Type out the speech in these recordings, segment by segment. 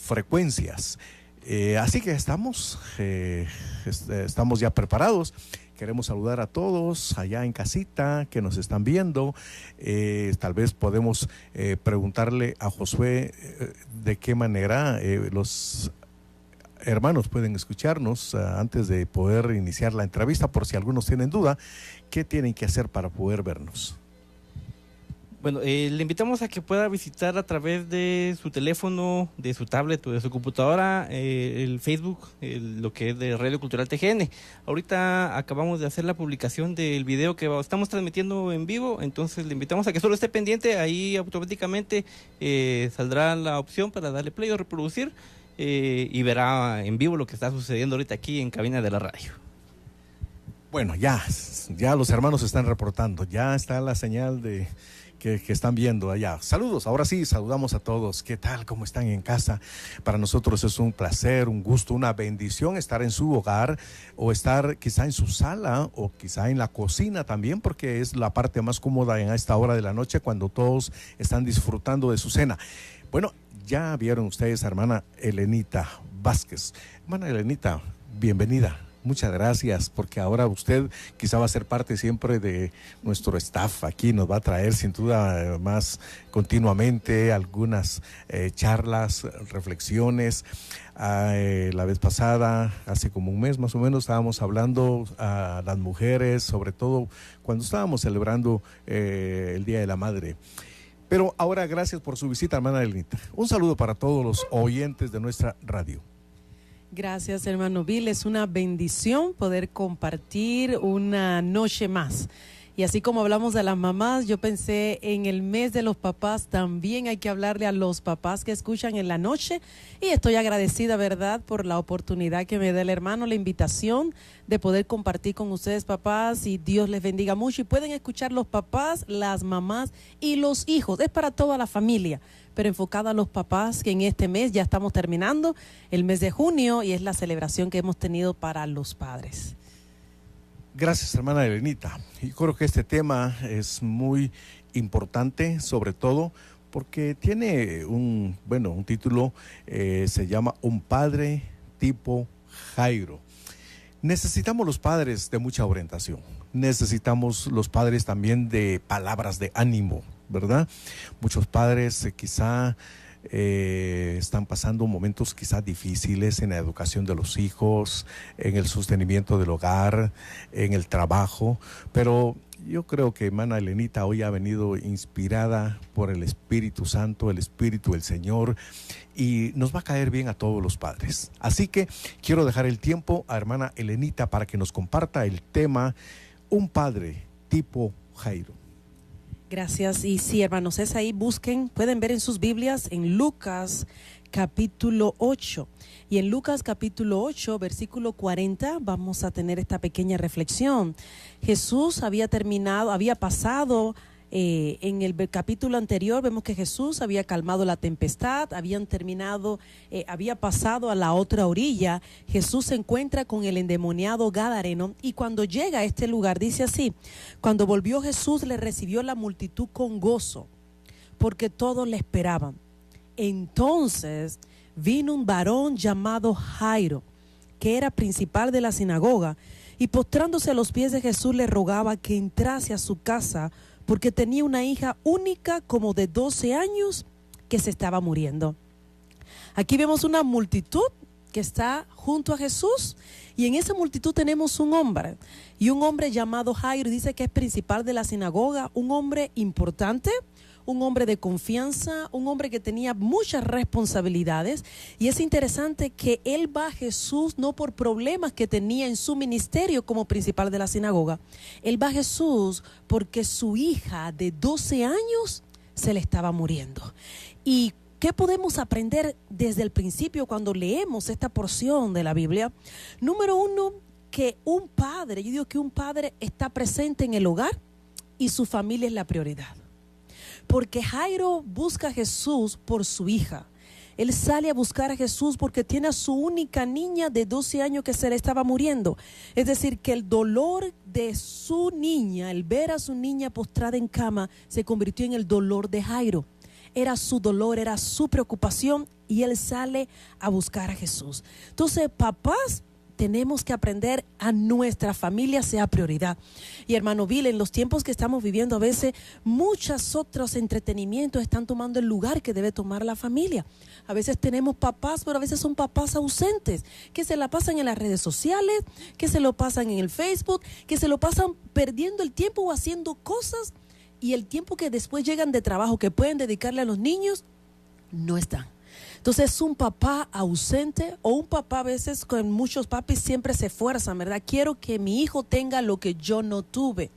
frecuencias. Así que estamos ya preparados. Queremos saludar a todos allá en casita que nos están viendo. Tal vez podemos preguntarle a Josué de qué manera los hermanos pueden escucharnos antes de poder iniciar la entrevista, por si algunos tienen duda, ¿qué tienen que hacer para poder vernos? Bueno, le invitamos a que pueda visitar a través de su teléfono, de su tablet o de su computadora, el Facebook, lo que es de Radio Cultural TGN. Ahorita acabamos de hacer la publicación del video que estamos transmitiendo en vivo, entonces le invitamos a que solo esté pendiente, ahí automáticamente saldrá la opción para darle play o reproducir y verá en vivo lo que está sucediendo ahorita aquí en cabina de la radio. Bueno, ya los hermanos están reportando, ya está la señal de... Que están viendo allá. Saludos, ahora sí, saludamos a todos. ¿Qué tal? ¿Cómo están en casa? Para nosotros es un placer, un gusto, una bendición estar en su hogar o estar quizá en su sala o quizá en la cocina también, porque es la parte más cómoda en esta hora de la noche cuando todos están disfrutando de su cena. Bueno, ya vieron ustedes a hermana Elenita Vázquez. Hermana Elenita, bienvenida. Muchas gracias, porque ahora usted quizá va a ser parte siempre de nuestro staff aquí, nos va a traer sin duda más continuamente algunas charlas, reflexiones. La vez pasada, hace como un mes más o menos, estábamos hablando a las mujeres, sobre todo cuando estábamos celebrando el Día de la Madre. Pero ahora gracias por su visita, hermana Elenita. Un saludo para todos los oyentes de nuestra radio. Gracias, hermano Bill. Es una bendición poder compartir una noche más. Y así como hablamos de las mamás, yo pensé en el mes de los papás, también hay que hablarle a los papás que escuchan en la noche. Y estoy agradecida, ¿verdad?, por la oportunidad que me da el hermano, la invitación de poder compartir con ustedes, papás, y Dios les bendiga mucho. Y pueden escuchar los papás, las mamás y los hijos. Es para toda la familia, pero enfocada a los papás, que en este mes ya estamos terminando el mes de junio y es la celebración que hemos tenido para los padres. Gracias, hermana Elenita. Y creo que este tema es muy importante, sobre todo porque tiene un título, se llama Un padre tipo Jairo. Necesitamos los padres de mucha orientación, necesitamos los padres también de palabras de ánimo, ¿verdad? Muchos padres quizá están pasando momentos quizá difíciles en la educación de los hijos, en el sostenimiento del hogar, en el trabajo, pero yo creo que hermana Elenita hoy ha venido inspirada por el Espíritu Santo, el Espíritu del Señor, y nos va a caer bien a todos los padres. Así que quiero dejar el tiempo a hermana Elenita para que nos comparta el tema Un padre tipo Jairo. Gracias. Y sí, hermanos, es ahí, busquen, pueden ver en sus Biblias en Lucas capítulo 8. Y en Lucas capítulo 8, versículo 40, vamos a tener esta pequeña reflexión. Jesús había pasado, en el capítulo anterior vemos que Jesús había calmado la tempestad, había pasado a la otra orilla. Jesús se encuentra con el endemoniado gadareno y cuando llega a este lugar dice así: cuando volvió Jesús le recibió la multitud con gozo, porque todos le esperaban. Entonces vino un varón llamado Jairo, que era principal de la sinagoga, y postrándose a los pies de Jesús le rogaba que entrase a su casa, porque tenía una hija única como de 12 años que se estaba muriendo. Aquí vemos una multitud que está junto a Jesús y en esa multitud tenemos un hombre, y un hombre llamado Jairo, dice que es principal de la sinagoga, un hombre importante, un hombre de confianza, un hombre que tenía muchas responsabilidades. Y es interesante que él va a Jesús no por problemas que tenía en su ministerio como principal de la sinagoga. Él va a Jesús porque su hija de 12 años se le estaba muriendo. ¿Y qué podemos aprender desde el principio cuando leemos esta porción de la Biblia? Número uno, que un padre está presente en el hogar y su familia es la prioridad. Porque Jairo busca a Jesús por su hija. Él sale a buscar a Jesús porque tiene a su única niña de 12 años que se le estaba muriendo. Es decir, que el dolor de su niña, el ver a su niña postrada en cama, se convirtió en el dolor de Jairo. era su dolor, era su preocupación, y él sale a buscar a Jesús. Entonces, papás, tenemos que aprender a nuestra familia sea prioridad. Y hermano Bill, en los tiempos que estamos viviendo, a veces muchos otros entretenimientos están tomando el lugar que debe tomar la familia. A veces tenemos papás, pero a veces son papás ausentes, que se la pasan en las redes sociales, que se lo pasan en el Facebook, que se lo pasan perdiendo el tiempo o haciendo cosas, y el tiempo que después llegan de trabajo que pueden dedicarle a los niños, no están. Entonces, un papá ausente, o un papá, a veces con muchos papis siempre se esfuerzan, ¿verdad? Quiero que mi hijo tenga lo que yo no tuve.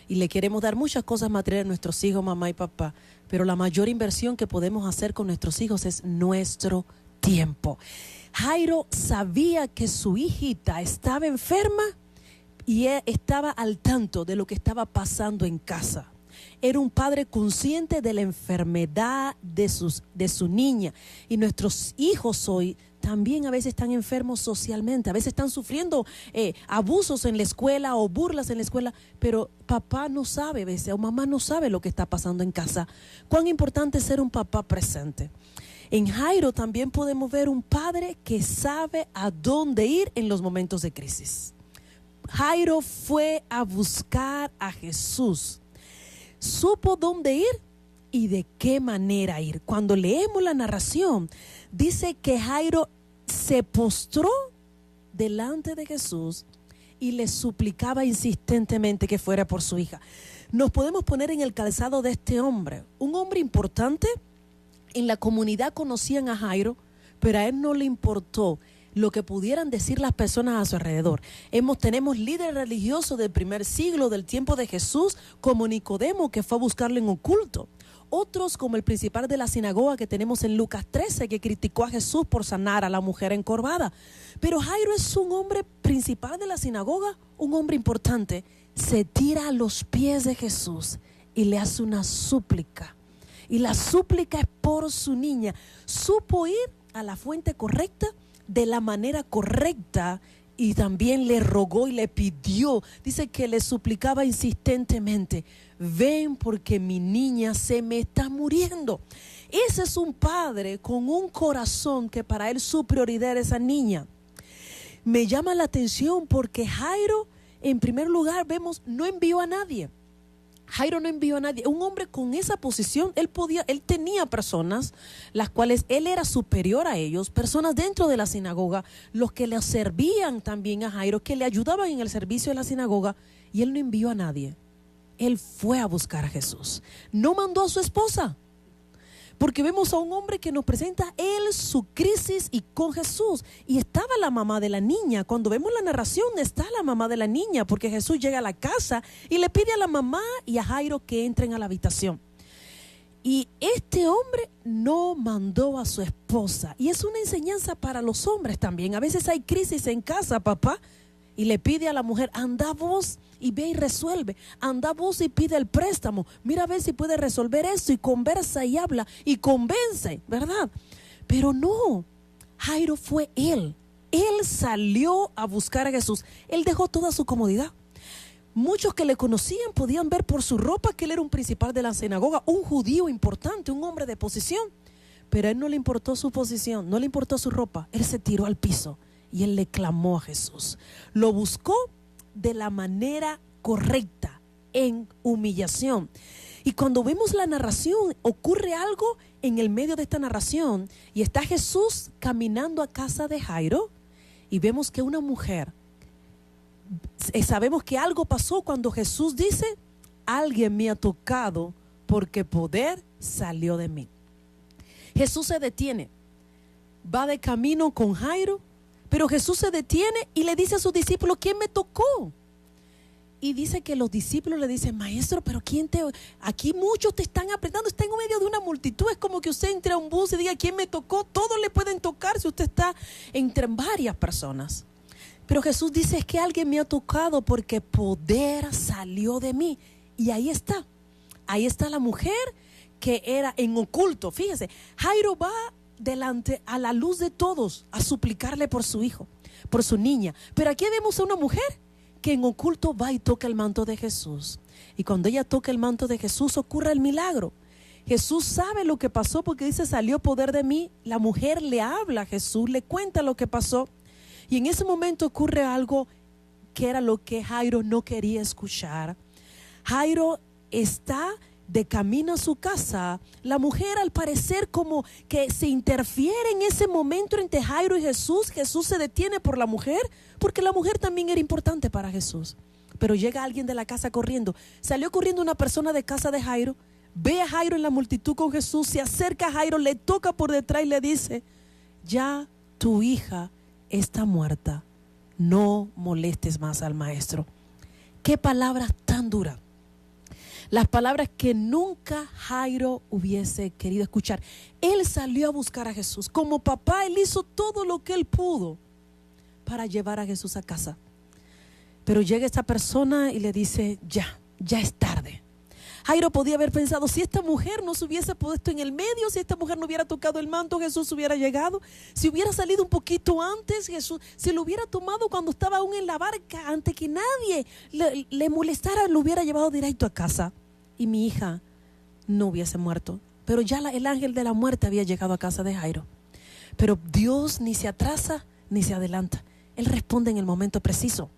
Y le queremos dar muchas cosas materiales a nuestros hijos, mamá y papá. Pero la mayor inversión que podemos hacer con nuestros hijos es nuestro tiempo. Jairo sabía que su hijita estaba enferma y él estaba al tanto de lo que estaba pasando en casa. Era un padre consciente de la enfermedad de su niña. Y nuestros hijos hoy también a veces están enfermos socialmente, a veces están sufriendo abusos en la escuela o burlas en la escuela, pero papá no sabe a veces, o mamá no sabe lo que está pasando en casa. Cuán importante es ser un papá presente. En Jairo también podemos ver un padre que sabe a dónde ir en los momentos de crisis. Jairo fue a buscar a Jesús. Supo dónde ir y de qué manera ir. Cuando leemos la narración, dice que Jairo se postró delante de Jesús y le suplicaba insistentemente que fuera por su hija. Nos podemos poner en el calzado de este hombre, un hombre importante. En la comunidad conocían a Jairo, pero a él no le importó lo que pudieran decir las personas a su alrededor. Tenemos líderes religiosos del primer siglo, del tiempo de Jesús, como Nicodemo, que fue a buscarlo en oculto. Otros, como el principal de la sinagoga que tenemos en Lucas 13, que criticó a Jesús por sanar a la mujer encorvada. Pero Jairo es un hombre principal de la sinagoga, un hombre importante. Se tira a los pies de Jesús y le hace una súplica. Y la súplica es por su niña. Supo ir a la fuente correcta, de la manera correcta, y también le rogó y le pidió. Dice que le suplicaba insistentemente: ven porque mi niña se me está muriendo. Ese es un padre con un corazón que para él su prioridad era esa niña. Me llama la atención porque Jairo, en primer lugar, vemos, no envió a nadie. Jairo no envió a nadie. Un hombre con esa posición, él tenía personas las cuales él era superior a ellos, personas dentro de la sinagoga, los que le servían también a Jairo, que le ayudaban en el servicio de la sinagoga, y él no envió a nadie. Él fue a buscar a Jesús. No mandó a su esposa, porque vemos a un hombre que nos presenta él su crisis y con Jesús. Y estaba la mamá de la niña. Cuando vemos la narración, está la mamá de la niña, porque Jesús llega a la casa y le pide a la mamá y a Jairo que entren a la habitación. Y este hombre no mandó a su esposa. Y es una enseñanza para los hombres también. A veces hay crisis en casa, papá, y le pide a la mujer: anda vos y ve y resuelve, anda vos y pide el préstamo, mira a ver si puede resolver esto, y conversa y habla y convence, ¿verdad? Pero no, Jairo fue él salió a buscar a Jesús. Él dejó toda su comodidad. Muchos que le conocían podían ver por su ropa que él era un principal de la sinagoga, un judío importante, un hombre de posición, pero a él no le importó su posición, no le importó su ropa. Él se tiró al piso y él le clamó a Jesús. Lo buscó de la manera correcta, en humillación. Y cuando vemos la narración, ocurre algo en el medio de esta narración, y está Jesús caminando a casa de Jairo, y vemos que una mujer, sabemos que algo pasó cuando Jesús dice: alguien me ha tocado porque poder salió de mí. Jesús se detiene, va de camino con Jairo, pero Jesús se detiene y le dice a sus discípulos: ¿quién me tocó? Y dice que los discípulos le dicen: maestro, pero aquí muchos te están apretando, está en medio de una multitud. Es como que usted entre a un bus y diga: ¿quién me tocó? Todos le pueden tocar si usted está entre varias personas. Pero Jesús dice: es que alguien me ha tocado porque poder salió de mí. Y ahí está la mujer que era en oculto. Fíjese, Jairo va delante a la luz de todos a suplicarle por su hijo, por su niña. Pero aquí vemos a una mujer que en oculto va y toca el manto de Jesús. Y cuando ella toca el manto de Jesús, ocurre el milagro. Jesús sabe lo que pasó porque dice, salió poder de mí. La mujer le habla a Jesús, le cuenta lo que pasó. Y en ese momento ocurre algo que era lo que Jairo no quería escuchar. Jairo está de camino a su casa. La mujer, al parecer, como que se interfiere en ese momento entre Jairo y Jesús. Jesús se detiene por la mujer, porque la mujer también era importante para Jesús. Pero llega alguien de la casa corriendo. Salió corriendo una persona de casa de Jairo, ve a Jairo en la multitud con Jesús, se acerca a Jairo, le toca por detrás y le dice, ya tu hija está muerta, no molestes más al maestro. Qué palabras tan duras. Las palabras que nunca Jairo hubiese querido escuchar. Él salió a buscar a Jesús. Como papá, él hizo todo lo que él pudo para llevar a Jesús a casa. Pero llega esta persona y le dice, ya es tarde. Jairo podía haber pensado, si esta mujer no se hubiese puesto en el medio, si esta mujer no hubiera tocado el manto, Jesús hubiera llegado. Si hubiera salido un poquito antes, Jesús, si lo hubiera tomado cuando estaba aún en la barca, antes que nadie le molestara, lo hubiera llevado directo a casa. Y mi hija no hubiese muerto. Pero ya el ángel de la muerte había llegado a casa de Jairo. Pero Dios ni se atrasa ni se adelanta. Él responde en el momento preciso.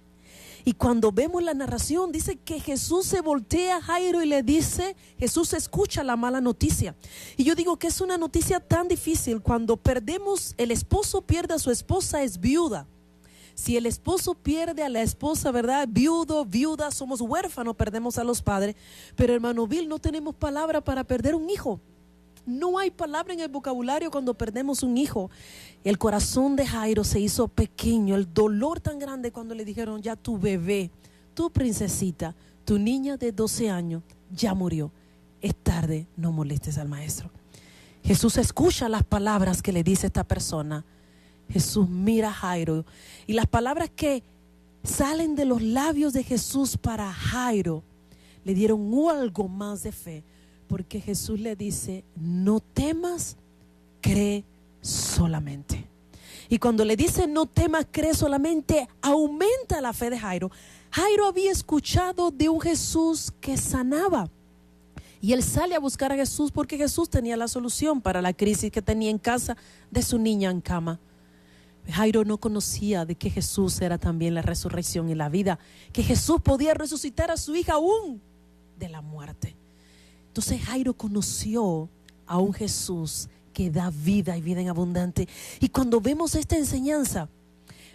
Y cuando vemos la narración, dice que Jesús se voltea a Jairo y le dice, Jesús escucha la mala noticia. Y yo digo que es una noticia tan difícil. Cuando perdemos, el esposo pierde a su esposa, es viuda. Si el esposo pierde a la esposa, ¿verdad? Viuda, somos huérfanos, perdemos a los padres. Pero hermano Bill, no tenemos palabra para perder un hijo. No hay palabra en el vocabulario cuando perdemos un hijo. El corazón de Jairo se hizo pequeño, el dolor tan grande cuando le dijeron, ya tu bebé, tu princesita, tu niña de 12 años, ya murió. Es tarde, no molestes al maestro. Jesús escucha las palabras que le dice esta persona. Jesús mira a Jairo y las palabras que salen de los labios de Jesús para Jairo le dieron algo más de fe. Porque Jesús le dice, no temas, cree solamente. Y cuando le dice no temas, cree solamente, aumenta la fe de Jairo. Jairo había escuchado de un Jesús que sanaba. Y él sale a buscar a Jesús porque Jesús tenía la solución para la crisis que tenía en casa de su niña en cama. Jairo no conocía de que Jesús era también la resurrección y la vida. Que Jesús podía resucitar a su hija aún de la muerte. Entonces Jairo conoció a un Jesús que da vida y vida en abundante. Y cuando vemos esta enseñanza,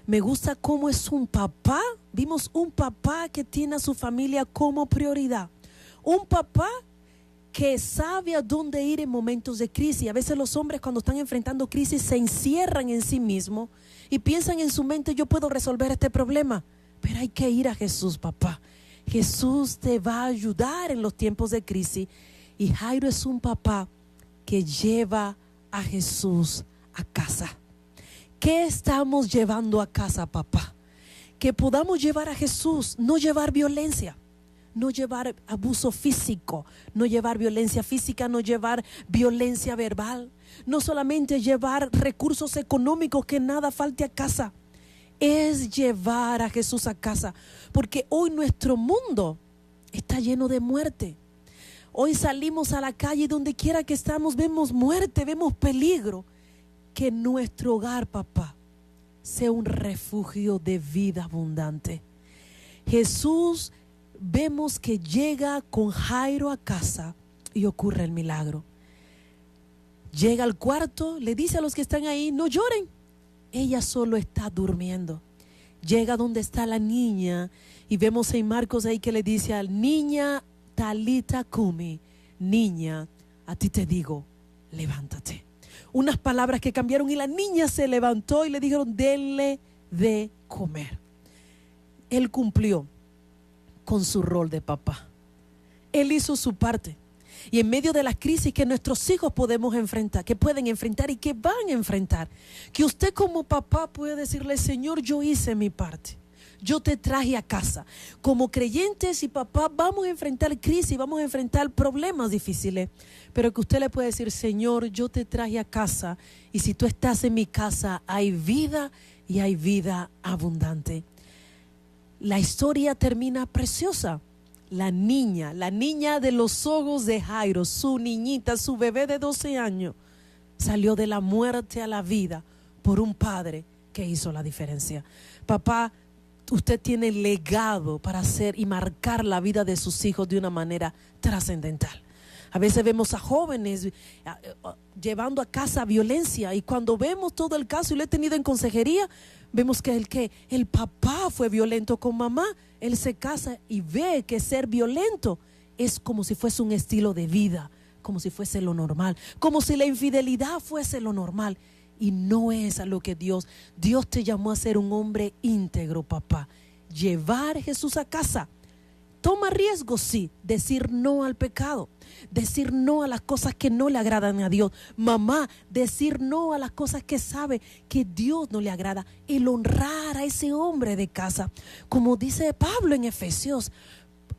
me gusta cómo es un papá. Vimos un papá que tiene a su familia como prioridad. Un papá que sabe a dónde ir en momentos de crisis. A veces los hombres cuando están enfrentando crisis se encierran en sí mismos y piensan en su mente, yo puedo resolver este problema. Pero hay que ir a Jesús, papá. Jesús te va a ayudar en los tiempos de crisis. Y Jairo es un papá que lleva a Jesús a casa. ¿Qué estamos llevando a casa, papá? Que podamos llevar a Jesús, no llevar violencia, no llevar abuso físico, no llevar violencia física, no llevar violencia verbal, no solamente llevar recursos económicos, que nada falte a casa. Es llevar a Jesús a casa, porque hoy nuestro mundo está lleno de muerte. Hoy salimos a la calle y donde quiera que estamos vemos muerte, vemos peligro. Que nuestro hogar, papá, sea un refugio de vida abundante. Jesús, vemos que llega con Jairo a casa y ocurre el milagro. Llega al cuarto, le dice a los que están ahí, no lloren. Ella solo está durmiendo. Llega donde está la niña y vemos en Marcos ahí que le dice al niña, Talita Kumi, niña, a ti te digo, levántate. Unas palabras que cambiaron y la niña se levantó y le dijeron, denle de comer. Él cumplió con su rol de papá. Él hizo su parte. Y en medio de las crisis que nuestros hijos podemos enfrentar, que pueden enfrentar y que van a enfrentar, que usted como papá puede decirle, Señor, yo hice mi parte. Yo te traje a casa. Como creyentes y papá vamos a enfrentar crisis, vamos a enfrentar problemas difíciles. Pero que usted le puede decir, Señor, yo te traje a casa. Y si tú estás en mi casa, hay vida y hay vida abundante. La historia termina preciosa. la niña de los ojos de Jairo, su niñita, su bebé de 12 años, salió de la muerte a la vida por un padre que hizo la diferencia. Papá, usted tiene legado para hacer y marcar la vida de sus hijos de una manera trascendental. A veces vemos a jóvenes llevando a casa violencia, y cuando vemos todo el caso, y lo he tenido en consejería, vemos que el papá fue violento con mamá. Él se casa y ve que ser violento es como si fuese un estilo de vida, como si fuese lo normal, como si la infidelidad fuese lo normal. Y no es a lo que Dios te llamó a ser un hombre íntegro, papá. Llevar a Jesús a casa. Toma riesgos, sí. Decir no al pecado. Decir no a las cosas que no le agradan a Dios. Mamá, decir no a las cosas que sabe que Dios no le agrada. El honrar a ese hombre de casa. Como dice Pablo en Efesios,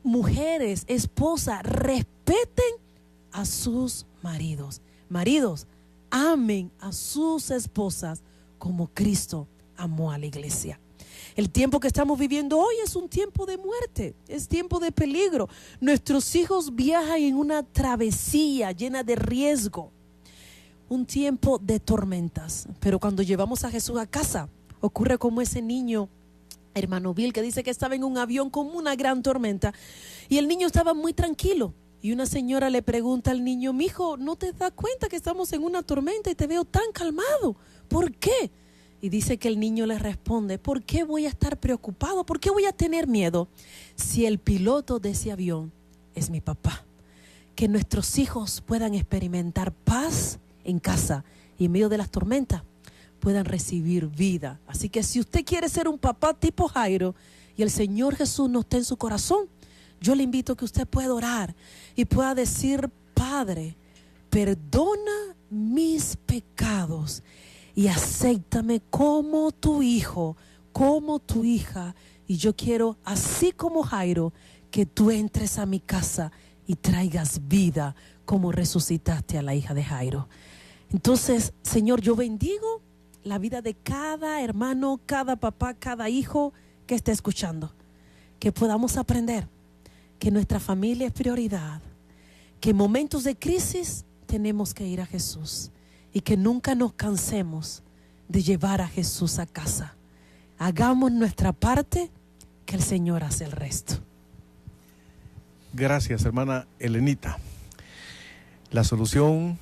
mujeres, esposas, respeten a sus maridos. Maridos, amen a sus esposas como Cristo amó a la iglesia. El tiempo que estamos viviendo hoy es un tiempo de muerte, es tiempo de peligro. Nuestros hijos viajan en una travesía llena de riesgo, un tiempo de tormentas. Pero cuando llevamos a Jesús a casa, ocurre como ese niño, hermano Bill, que dice que estaba en un avión con una gran tormenta y el niño estaba muy tranquilo. Y una señora le pregunta al niño: mijo, ¿no te das cuenta que estamos en una tormenta y te veo tan calmado? ¿Por qué? Y dice que el niño le responde: ¿por qué voy a estar preocupado? ¿Por qué voy a tener miedo si el piloto de ese avión es mi papá? Que nuestros hijos puedan experimentar paz en casa y en medio de las tormentas puedan recibir vida. Así que si usted quiere ser un papá tipo Jairo y el Señor Jesús no está en su corazón, yo le invito a que usted pueda orar y pueda decir: Padre, perdona mis pecados y acéptame como tu hijo, como tu hija. Y yo quiero, así como Jairo, que tú entres a mi casa y traigas vida como resucitaste a la hija de Jairo. Entonces, Señor, yo bendigo la vida de cada hermano, cada papá, cada hijo que esté escuchando. Que podamos aprender que nuestra familia es prioridad, que en momentos de crisis tenemos que ir a Jesús y que nunca nos cansemos de llevar a Jesús a casa. Hagamos nuestra parte, que el Señor hace el resto. Gracias, hermana Elenita. La solución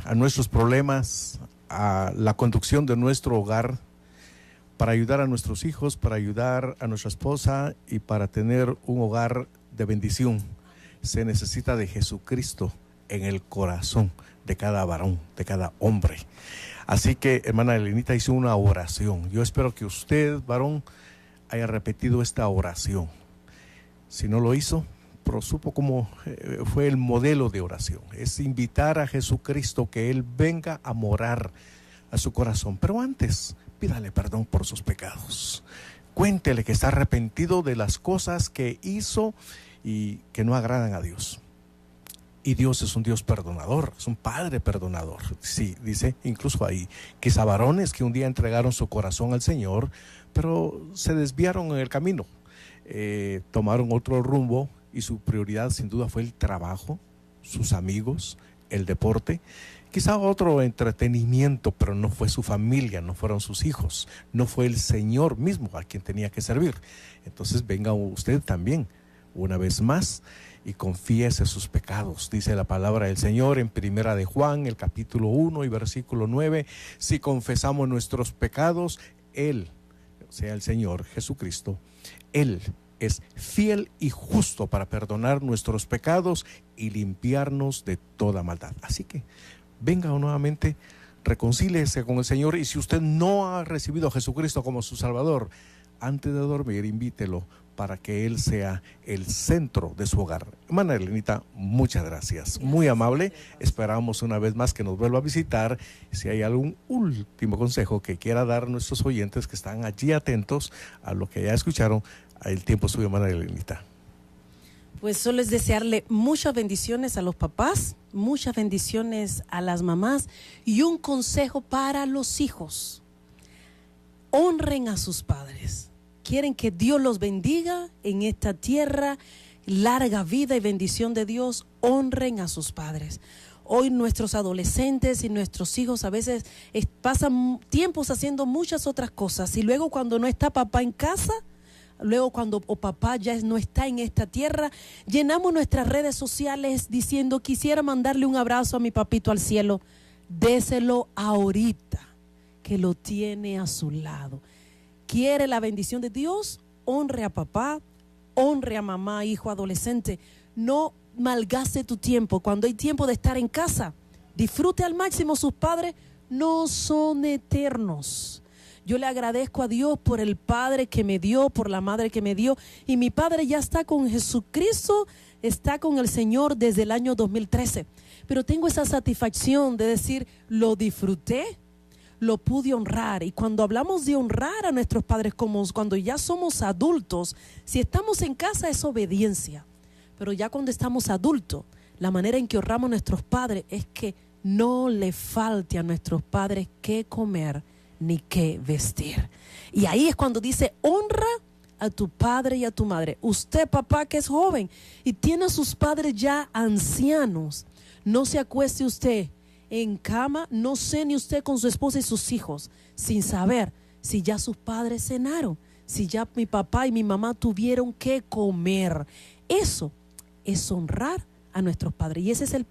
a nuestros problemas, a la conducción de nuestro hogar, para ayudar a nuestros hijos, para ayudar a nuestra esposa y para tener un hogar de bendición, se necesita de Jesucristo en el corazón de cada varón, de cada hombre. Así que, hermana Elenita hizo una oración. Yo espero que usted, varón, haya repetido esta oración. Si no lo hizo, pero supo cómo fue el modelo de oración. Es invitar a Jesucristo que Él venga a morar a su corazón. Pero antes, pídale perdón por sus pecados. Cuéntele que está arrepentido de las cosas que hizo y que no agradan a Dios. Y Dios es un Dios perdonador, es un Padre perdonador. Sí, dice incluso ahí, quizá varones que un día entregaron su corazón al Señor, pero se desviaron en el camino, tomaron otro rumbo y su prioridad sin duda fue el trabajo, sus amigos, el deporte, quizá otro entretenimiento, pero no fue su familia, no fueron sus hijos, no fue el Señor mismo a quien tenía que servir. Entonces venga usted también, una vez más, y confiese sus pecados. Dice la palabra del Señor en Primera de Juan, el capítulo 1 y versículo 9, si confesamos nuestros pecados, Él, o sea el Señor Jesucristo, Él es fiel y justo para perdonar nuestros pecados y limpiarnos de toda maldad. Así que venga nuevamente, reconcíliese con el Señor, y si usted no ha recibido a Jesucristo como su Salvador, antes de dormir, invítelo para que Él sea el centro de su hogar. Hermana Elenita, muchas gracias. Muy amable. Esperamos una vez más que nos vuelva a visitar. Si hay algún último consejo que quiera dar a nuestros oyentes que están allí atentos a lo que ya escucharon, el tiempo es suyo, hermana Elenita. Pues solo es desearle muchas bendiciones a los papás, muchas bendiciones a las mamás y un consejo para los hijos. Honren a sus padres. Quieren que Dios los bendiga en esta tierra, larga vida y bendición de Dios, honren a sus padres. Hoy nuestros adolescentes y nuestros hijos a veces pasan tiempos haciendo muchas otras cosas y luego cuando no está papá en casa, luego cuando papá ya no está en esta tierra, llenamos nuestras redes sociales diciendo quisiera mandarle un abrazo a mi papito al cielo. Déselo ahorita que lo tiene a su lado. Quiere la bendición de Dios, honre a papá, honre a mamá, hijo adolescente. No malgaste tu tiempo. Cuando hay tiempo de estar en casa, disfrute al máximo. Sus padres no son eternos. Yo le agradezco a Dios por el padre que me dio, por la madre que me dio. Y mi padre ya está con Jesucristo, está con el Señor desde el año 2013. Pero tengo esa satisfacción de decir, lo disfruté, lo pude honrar. Y cuando hablamos de honrar a nuestros padres, como cuando ya somos adultos, si estamos en casa es obediencia. Pero ya cuando estamos adultos, la manera en que honramos a nuestros padres es que no le falte a nuestros padres qué comer ni qué vestir. Y ahí es cuando dice, honra a tu padre y a tu madre. Usted, papá, que es joven y tiene a sus padres ya ancianos, no se acueste usted en cama, no cene usted con su esposa y sus hijos sin saber si ya sus padres cenaron, si ya mi papá y mi mamá tuvieron que comer. Eso es honrar a nuestros padres y ese es el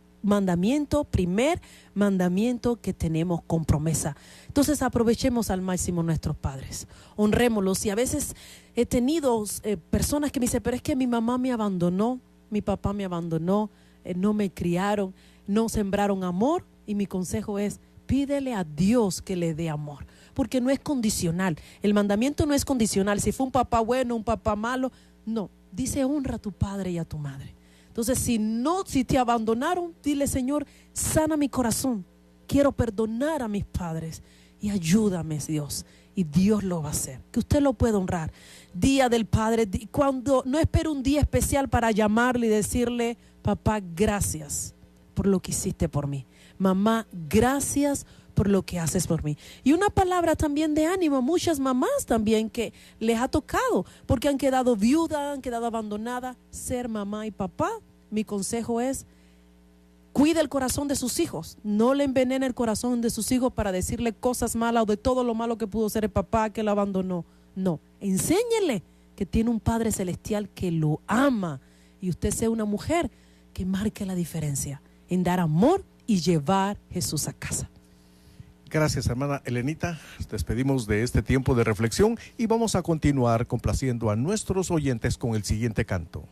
primer mandamiento que tenemos con promesa. Entonces aprovechemos al máximo nuestros padres, honrémoslos. Y a veces he tenido personas que me dicen, pero es que mi mamá me abandonó, mi papá me abandonó, no me criaron, no sembraron amor. Y mi consejo es, pídele a Dios que le dé amor, porque no es condicional. El mandamiento no es condicional, si fue un papá bueno, un papá malo, no. Dice, honra a tu padre y a tu madre. Entonces, si te abandonaron, dile, Señor, sana mi corazón. Quiero perdonar a mis padres y ayúdame, Dios. Y Dios lo va a hacer, que usted lo pueda honrar. Día del Padre, cuando no espere un día especial para llamarle y decirle, papá, gracias por lo que hiciste por mí. Mamá, gracias por lo que haces por mí. Y una palabra también de ánimo a muchas mamás también que les ha tocado, porque han quedado viudas, han quedado abandonadas. Ser mamá y papá, mi consejo es, cuide el corazón de sus hijos, no le envenene el corazón de sus hijos para decirle cosas malas o de todo lo malo que pudo ser el papá que lo abandonó. No, enséñele que tiene un Padre Celestial que lo ama y usted sea una mujer que marque la diferencia en dar amor y llevar Jesús a casa. Gracias, hermana Elenita. Despedimos de este tiempo de reflexión y vamos a continuar complaciendo a nuestros oyentes con el siguiente canto.